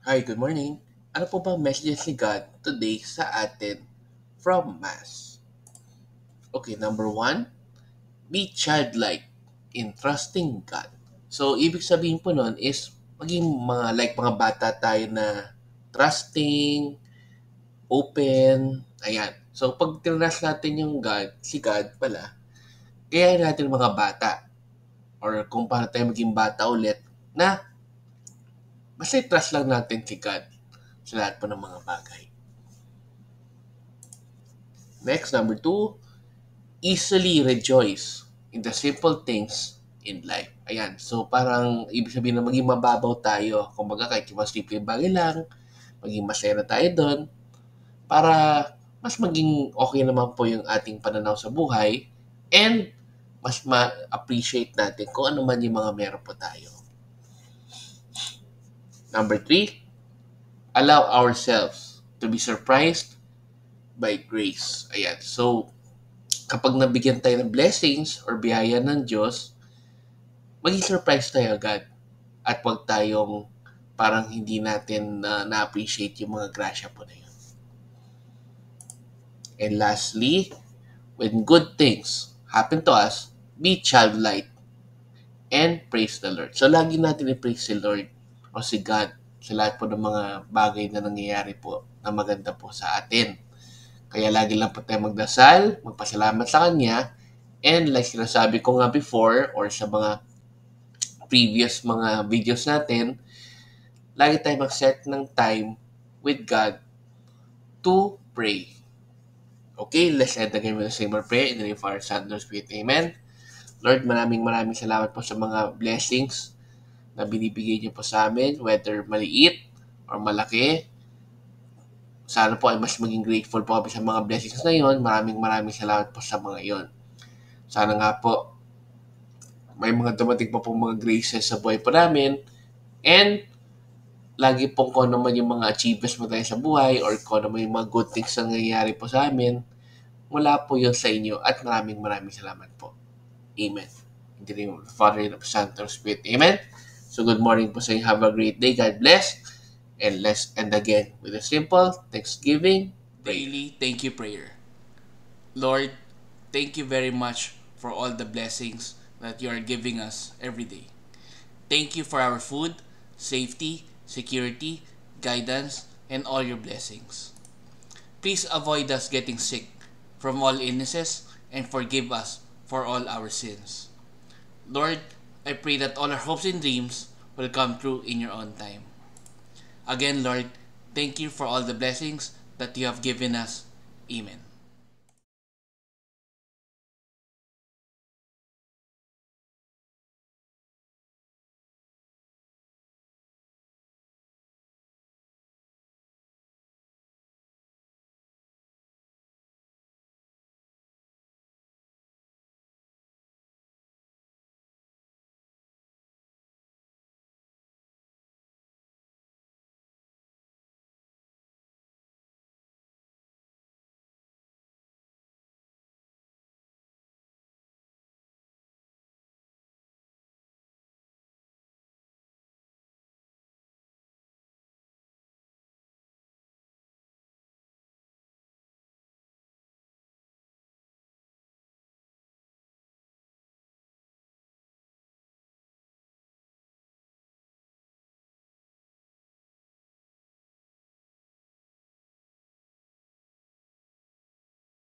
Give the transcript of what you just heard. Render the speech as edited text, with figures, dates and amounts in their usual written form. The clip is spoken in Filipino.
Hi, good morning. Ano po bang messages ni God today sa atin from Mass? Okay, number one, be childlike in trusting God. So, ibig sabihin po nun is maging mga bata tayo na trusting, open, ayan. So, pag tinras natin yung God, si God pala, kaya natin mga bata or kung paano tayo maging bata ulit na basta trust lang natin si God sa lahat po ng mga bagay. Next, number two, easily rejoice in the simple things in life. Ayan. So, parang ibig sabihin na maging mababaw tayo. Kumbaga, kahit yung mga simple bagay lang, maging masaya na tayo doon para mas maging okay naman po yung ating pananaw sa buhay and mas ma-appreciate natin kung ano man yung mga meron po tayo. Number three, allow ourselves to be surprised by grace. Ayan. So, kapag nabigyan tayo ng blessings or biyaya ng Diyos, maging surprise tayo agad at wag tayong parang hindi natin na-appreciate yung mga grasya po na yun. And lastly, when good things happen to us, be childlike and praise the Lord. So, lagi natin i-praise si Lord o si God sa lahat po ng mga bagay na nangyayari po na maganda po sa atin. Kaya lagi lang po tayo magdasal, magpasalamat sa Kanya, and like sinasabi ko nga before or sa mga previous mga videos natin, lagi tayo mag-set ng time with God to pray. Okay, let's end again with a simple prayer in the name of our Son, Lord Spirit. Amen. Lord, maraming salamat po sa mga blessings na binibigay niyo po sa amin, whether maliit or malaki. Sana po ay mas maging grateful po kami sa mga blessings na yon. Maraming salamat po sa mga yon. Sana nga po may mga dumating pa po mga graces sa buhay po namin and lagi pong kung ano man yung mga achievements mo tayo sa buhay or kung ano man yung mga good things na nangyayari po sa amin, wala po yun sa inyo at maraming salamat po. Amen. In the name of the Father, and of the Son, and of the Spirit. Amen. So good morning po sa inyo. Have a great day. God bless. And let's end again with a simple Thanksgiving daily thank you prayer. Lord, thank you very much for all the blessings that you are giving us every day. Thank you for our food, safety, security, guidance, and all your blessings. Please avoid us getting sick from all illnesses and forgive us for all our sins. Lord, I pray that all our hopes and dreams will come true in your own time. Again, Lord, thank you for all the blessings that you have given us. Amen.